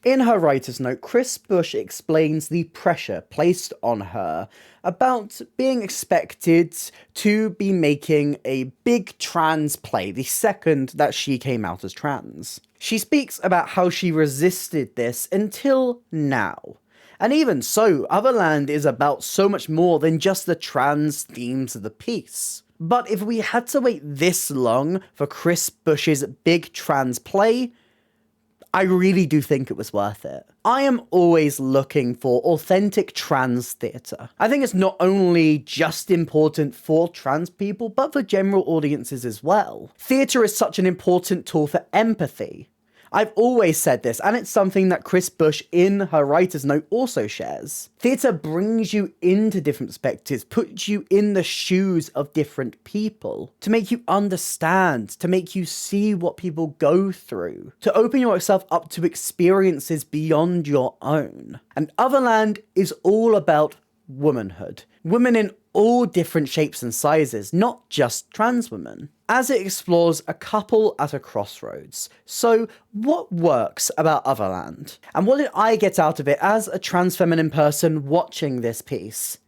In her writer's note, Chris Bush explains the pressure placed on her about being expected to be making a big trans play the second that she came out as trans. She speaks about how she resisted this until now. And even so, Otherland is about so much more than just the trans themes of the piece. But if we had to wait this long for Chris Bush's big trans play, I really do think it was worth it. I am always looking for authentic trans theatre. I think it's not only just important for trans people, but for general audiences as well. Theatre is such an important tool for empathy. I've always said this, and it's something that Chris Bush in her writer's note also shares. Theatre brings you into different perspectives, puts you in the shoes of different people, to make you understand, to make you see what people go through, to open yourself up to experiences beyond your own. And Otherland is all about womanhood. Women in all different shapes and sizes, not just trans women, as it explores a couple at a crossroads. So what works about Otherland? And what did I get out of it as a trans feminine person watching this piece?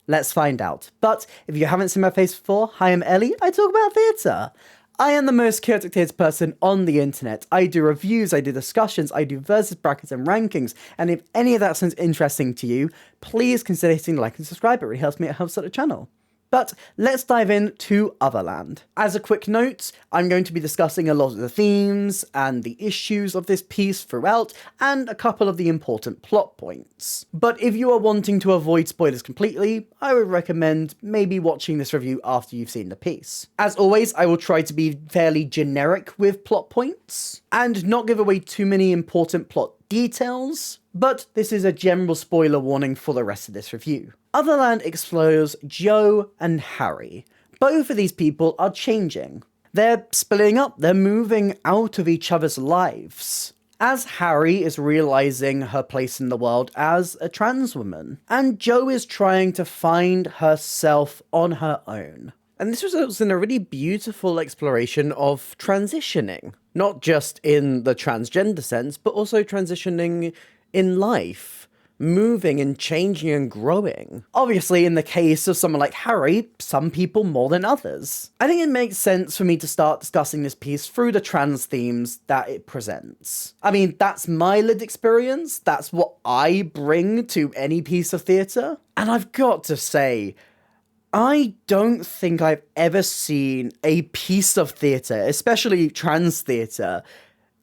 Let's find out. But if you haven't seen my face before, hi, I'm Ellie, I talk about theatre. I am the most chaotic theatre person on the internet. I do reviews, I do discussions, I do versus brackets and rankings, and if any of that sounds interesting to you, please consider hitting like and subscribe. It really helps me, it helps out the channel. But let's dive into Otherland. As a quick note, I'm going to be discussing a lot of the themes and the issues of this piece throughout, and a couple of the important plot points. But if you are wanting to avoid spoilers completely, I would recommend maybe watching this review after you've seen the piece. As always, I will try to be fairly generic with plot points, and not give away too many important plot details, but this is a general spoiler warning for the rest of this review. Otherland explores Jo and Harry. Both of these people are changing. They're splitting up, they're moving out of each other's lives, as Harry is realizing her place in the world as a trans woman, and Jo is trying to find herself on her own. And this results in a really beautiful exploration of transitioning, not just in the transgender sense, but also transitioning in life, moving and changing and growing. Obviously, in the case of someone like Harry, some people more than others. I think it makes sense for me to start discussing this piece through the trans themes that it presents. I mean, that's my lived experience, that's what I bring to any piece of theatre, and I've got to say, I don't think I've ever seen a piece of theatre, especially trans theatre,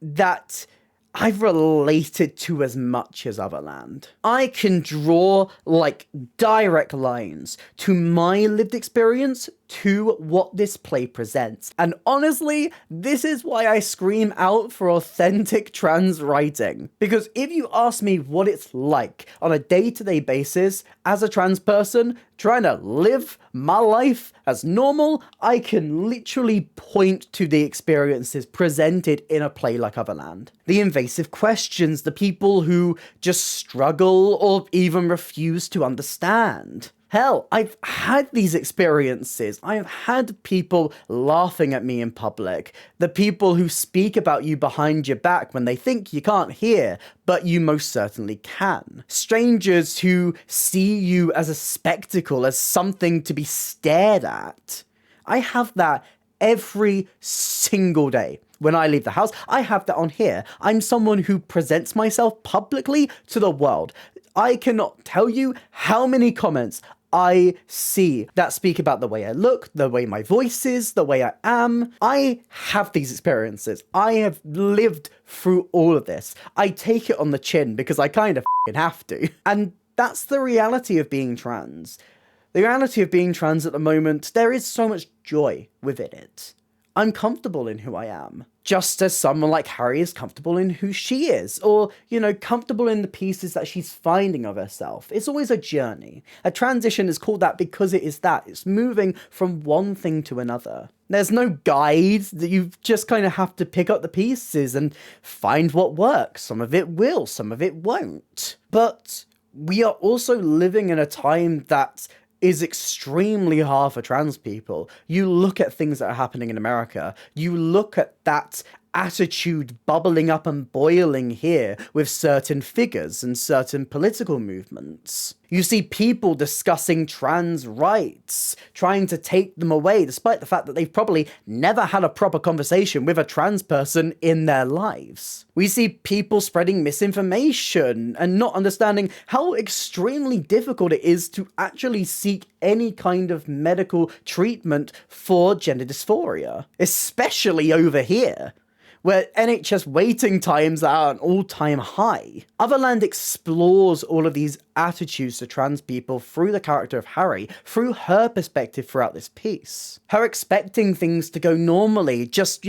that I've related to as much as Otherland. I can draw, like, direct lines to my lived experience to what this play presents. And honestly, this is why I scream out for authentic trans writing. Because if you ask me what it's like on a day-to-day basis as a trans person trying to live my life as normal, I can literally point to the experiences presented in a play like Otherland. The invasive questions, the people who just struggle or even refuse to understand. Hell, I've had these experiences. I have had people laughing at me in public. The people who speak about you behind your back when they think you can't hear, but you most certainly can. Strangers who see you as a spectacle, as something to be stared at. I have that every single day. When I leave the house, I have that on here. I'm someone who presents myself publicly to the world. I cannot tell you how many comments I see that speak about the way I look, the way my voice is, the way I am. I have these experiences. I have lived through all of this. I take it on the chin because I kind of have to. And that's the reality of being trans. The reality of being trans at the moment, there is so much joy within it. I'm comfortable in who I am. Just as someone like Harry is comfortable in who she is, or, you know, comfortable in the pieces that she's finding of herself. It's always a journey. A transition is called that because it is that. It's moving from one thing to another. There's no guide, that you just kind of have to pick up the pieces and find what works. Some of it will, some of it won't. But we are also living in a time that is extremely hard for trans people. You look at things that are happening in America, you look at that attitude bubbling up and boiling here with certain figures and certain political movements. You see people discussing trans rights, trying to take them away, despite the fact that they've probably never had a proper conversation with a trans person in their lives. We see people spreading misinformation and not understanding how extremely difficult it is to actually seek any kind of medical treatment for gender dysphoria, especially over here, where NHS waiting times are at an all-time high. Otherland explores all of these attitudes to trans people through the character of Harry, through her perspective throughout this piece. Her expecting things to go normally, just,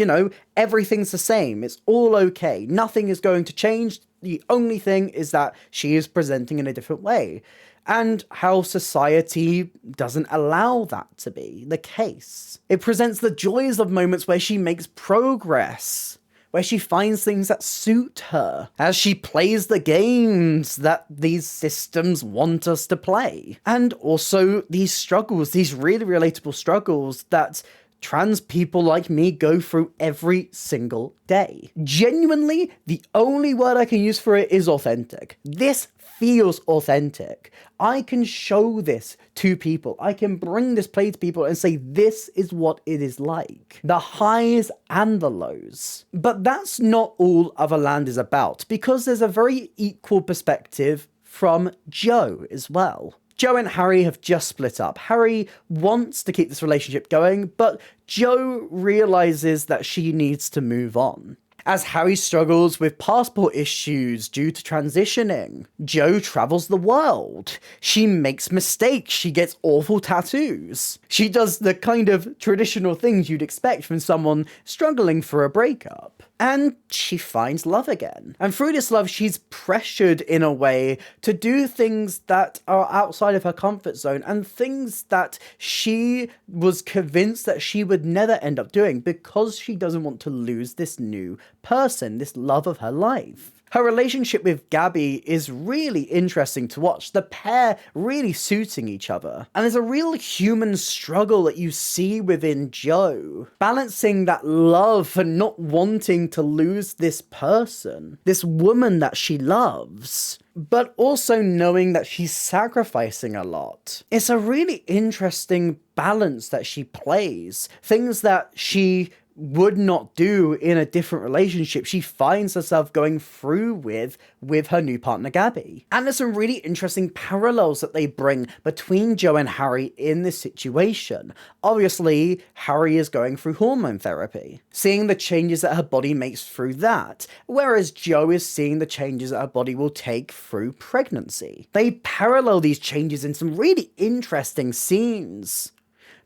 everything's the same, it's all okay, nothing is going to change, the only thing is that she is presenting in a different way. And how society doesn't allow that to be the case. It presents the joys of moments where she makes progress, where she finds things that suit her, as she plays the games that these systems want us to play. And also these struggles, these really relatable struggles that trans people like me go through every single day. Genuinely, the only word I can use for it is authentic. This feels authentic. I can show this to people. I can bring this play to people and say, this is what it is like. The highs and the lows. But that's not all Otherland is about, because there's a very equal perspective from Jo as well. Jo and Harry have just split up. Harry wants to keep this relationship going, but Jo realizes that she needs to move on. As Harry struggles with passport issues due to transitioning, Jo travels the world. She makes mistakes. She gets awful tattoos. She does the kind of traditional things you'd expect from someone struggling for a breakup. And she finds love again. And through this love, she's pressured in a way to do things that are outside of her comfort zone and things that she was convinced that she would never end up doing because she doesn't want to lose this new person, this love of her life. Her relationship with Gabby is really interesting to watch, the pair really suiting each other. And there's a real human struggle that you see within Jo, balancing that love for not wanting to lose this person, this woman that she loves, but also knowing that she's sacrificing a lot. It's a really interesting balance that she plays. Things that she would not do in a different relationship, she finds herself going through with her new partner Gabby. And there's some really interesting parallels that they bring between Jo and Harry in this situation. Obviously, Harry is going through hormone therapy, seeing the changes that her body makes through that, whereas Jo is seeing the changes that her body will take through pregnancy. They parallel these changes in some really interesting scenes.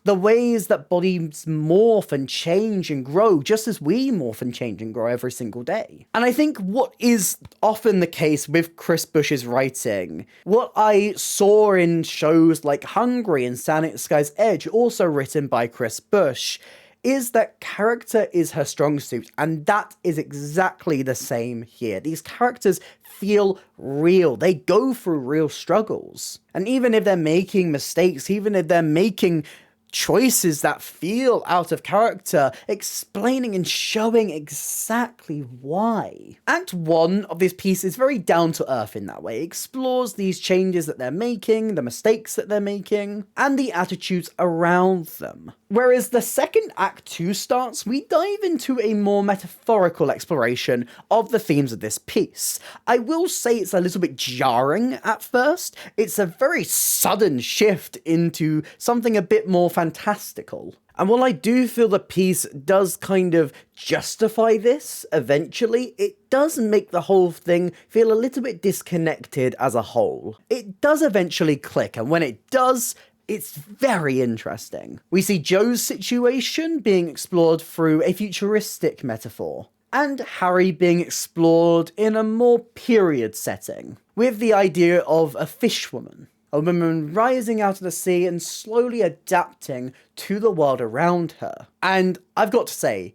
The ways that bodies morph and change and grow, just as we morph and change and grow every single day. And I think what is often the case with Chris Bush's writing, what I saw in shows like Hungry and Standing at the Sky's Edge, also written by Chris Bush, is that character is her strong suit, and that is exactly the same here. These characters feel real. They go through real struggles. And even if they're making mistakes, even if they're making choices that feel out of character, explaining and showing exactly why. Act 1 of this piece is very down to earth in that way. It explores these changes that they're making, the mistakes that they're making, and the attitudes around them. Whereas the second Act 2 starts, we dive into a more metaphorical exploration of the themes of this piece. I will say it's a little bit jarring at first. It's a very sudden shift into something a bit more fantastical. And while I do feel the piece does kind of justify this eventually, it does make the whole thing feel a little bit disconnected as a whole. It does eventually click, and when it does, it's very interesting. We see Jo's situation being explored through a futuristic metaphor, and Harry being explored in a more period setting, with the idea of a fishwoman. A woman rising out of the sea and slowly adapting to the world around her. And I've got to say,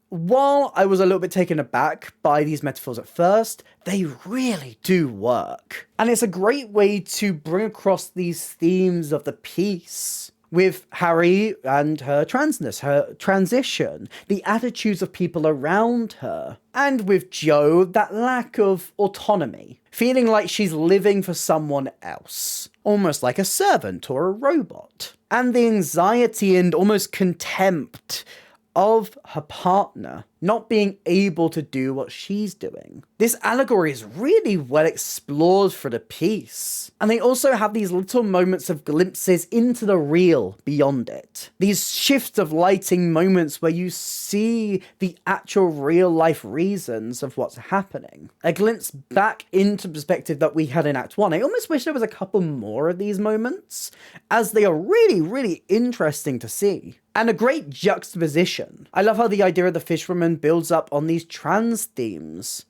while I was a little bit taken aback by these metaphors at first, they really do work. And it's a great way to bring across these themes of the piece with Harry and her transness, her transition, the attitudes of people around her, and with Jo, that lack of autonomy, feeling like she's living for someone else, almost like a servant or a robot, and the anxiety and almost contempt of her partner not being able to do what she's doing. This allegory is really well explored for the piece. And they also have these little moments of glimpses into the real beyond it. These shifts of lighting moments where you see the actual real life reasons of what's happening. A glimpse back into perspective that we had in Act 1. I almost wish there was a couple more of these moments, as they are really, really interesting to see. And a great juxtaposition. I love how the idea of the Fishwoman builds up on these trans themes.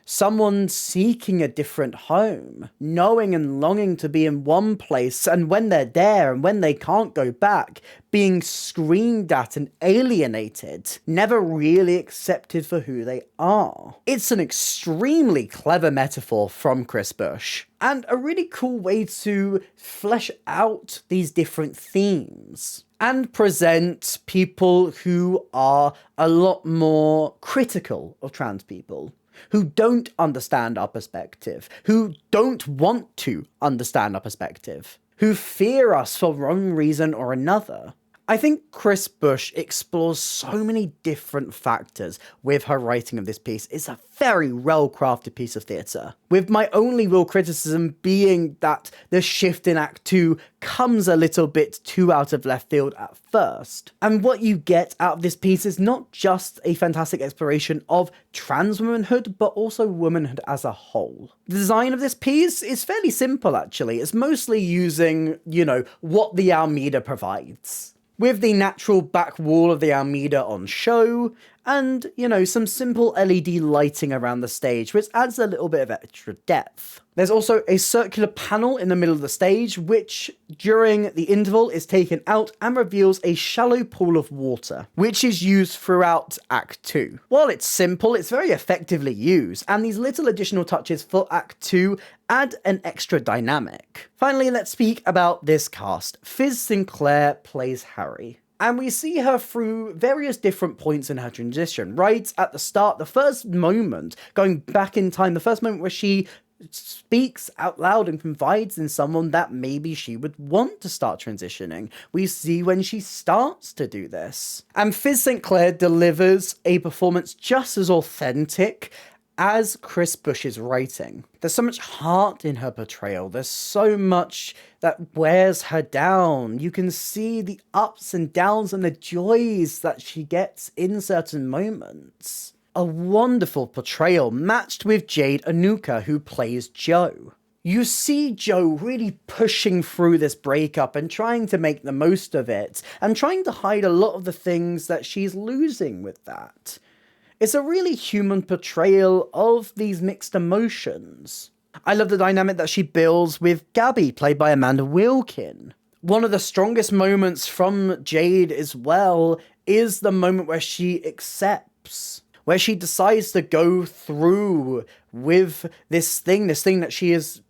Someone seeking a different home, knowing and longing to be in one place, and when they're there and when they can't go back, being screamed at and alienated, never really accepted for who they are. It's an extremely clever metaphor from Chris Bush, and a really cool way to flesh out these different themes and present people who are a lot more critical of trans people, who don't understand our perspective, who don't want to understand our perspective, who fear us for one reason or another. I think Chris Bush explores so many different factors with her writing of this piece. It's a very well-crafted piece of theatre, with my only real criticism being that the shift in Act 2 comes a little bit too out of left field at first. And what you get out of this piece is not just a fantastic exploration of trans womanhood, but also womanhood as a whole. The design of this piece is fairly simple, actually. It's mostly using, what the Almeida provides, with the natural back wall of the Almeida on show, and, some simple LED lighting around the stage, which adds a little bit of extra depth. There's also a circular panel in the middle of the stage, which, during the interval, is taken out and reveals a shallow pool of water, which is used throughout Act 2. While it's simple, it's very effectively used, and these little additional touches for Act 2 add an extra dynamic. Finally, let's speak about this cast. Fiz Sinclair plays Harry, and we see her through various different points in her transition. Right at the start, the first moment, going back in time, the first moment where she speaks out loud and confides in someone that maybe she would want to start transitioning. We see when she starts to do this. And Fiz Sinclair delivers a performance just as authentic as Chris Bush's writing. There's so much heart in her portrayal. There's so much that wears her down. You can see the ups and downs and the joys that she gets in certain moments. A wonderful portrayal matched with Jade Anuka, who plays Jo. You see Jo really pushing through this breakup and trying to make the most of it, and trying to hide a lot of the things that she's losing with that. It's a really human portrayal of these mixed emotions. I love the dynamic that she builds with Gabby, played by Amanda Wilkin. One of the strongest moments from Jade as well is the moment where she accepts, where she decides to go through with this thing that she has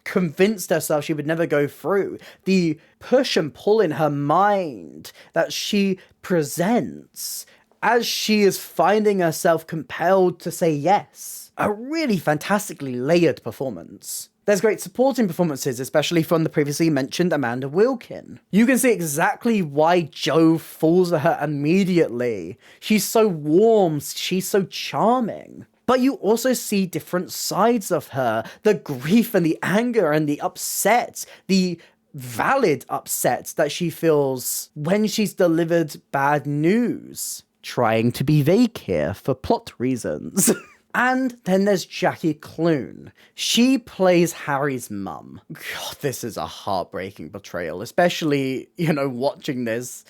convinced herself she would never go through. The push and pull in her mind that she presents as she is finding herself compelled to say yes. A really fantastically layered performance. There's great supporting performances, especially from the previously mentioned Amanda Wilkin. You can see exactly why Jo falls for her immediately. She's so warm, she's so charming. But you also see different sides of her. The grief and the anger and the upset, the valid upset that she feels when she's delivered bad news. Trying to be vague here for plot reasons. And then there's Jackie Clune. She plays Harry's mum. God, this is a heartbreaking portrayal, especially, watching this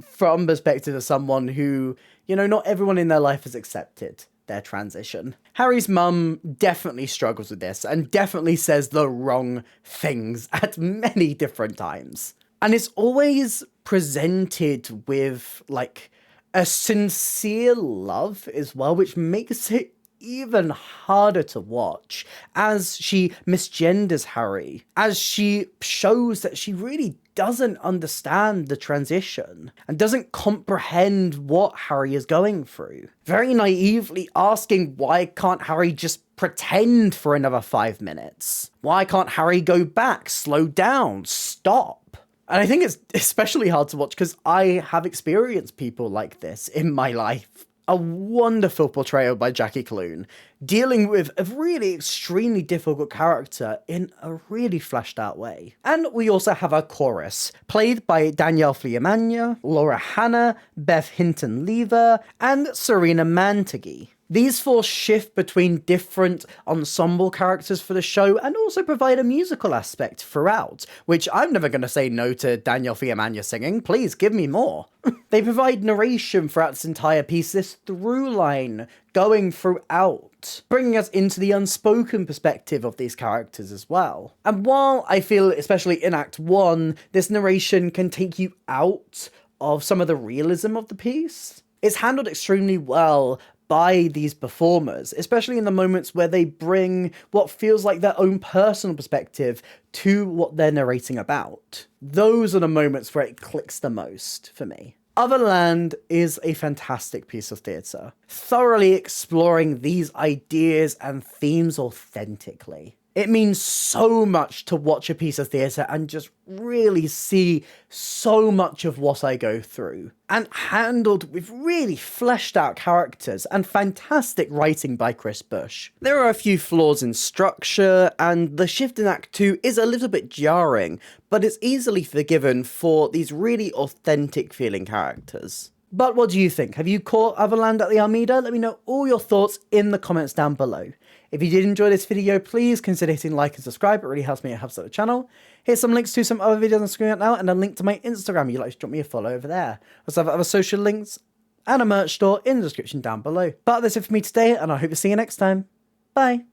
from perspective of someone who, not everyone in their life has accepted their transition. Harry's mum definitely struggles with this and definitely says the wrong things at many different times. And it's always presented with, a sincere love as well, which makes it even harder to watch as she misgenders Harry, as she shows that she really doesn't understand the transition and doesn't comprehend what Harry is going through. Very naively asking, why can't Harry just pretend for another 5 minutes? Why can't Harry go back, slow down, stop? And I think it's especially hard to watch because I have experienced people like this in my life. A wonderful portrayal by Jackie Clune, dealing with a really extremely difficult character in a really fleshed out way. And we also have our chorus, played by Danielle Fliamania, Laura Hanna, Beth Hinton-Lever, and Serena Mantigi. These four shift between different ensemble characters for the show and also provide a musical aspect throughout, which I'm never going to say no to Danielle Fiamania singing. Please give me more. They provide narration throughout this entire piece, this through line going throughout, bringing us into the unspoken perspective of these characters as well. And while I feel, especially in Act 1, this narration can take you out of some of the realism of the piece, it's handled extremely well by these performers, especially in the moments where they bring what feels like their own personal perspective to what they're narrating about. Those are the moments where it clicks the most for me. Otherland is a fantastic piece of theatre, thoroughly exploring these ideas and themes authentically. It means so much to watch a piece of theatre and just really see so much of what I go through, and handled with really fleshed out characters and fantastic writing by Chris Bush. There are a few flaws in structure, and the shift in Act 2 is a little bit jarring, but it's easily forgiven for these really authentic feeling characters. But what do you think? Have you caught Otherland at the Almeida? Let me know all your thoughts in the comments down below. If you did enjoy this video, please consider hitting like and subscribe. It really helps me, it helps out the channel. Here's some links to some other videos on the screen right now, and a link to my Instagram. You'd like to drop me a follow over there. I also have other social links and a merch store in the description down below. But that's it for me today, and I hope to see you next time. Bye.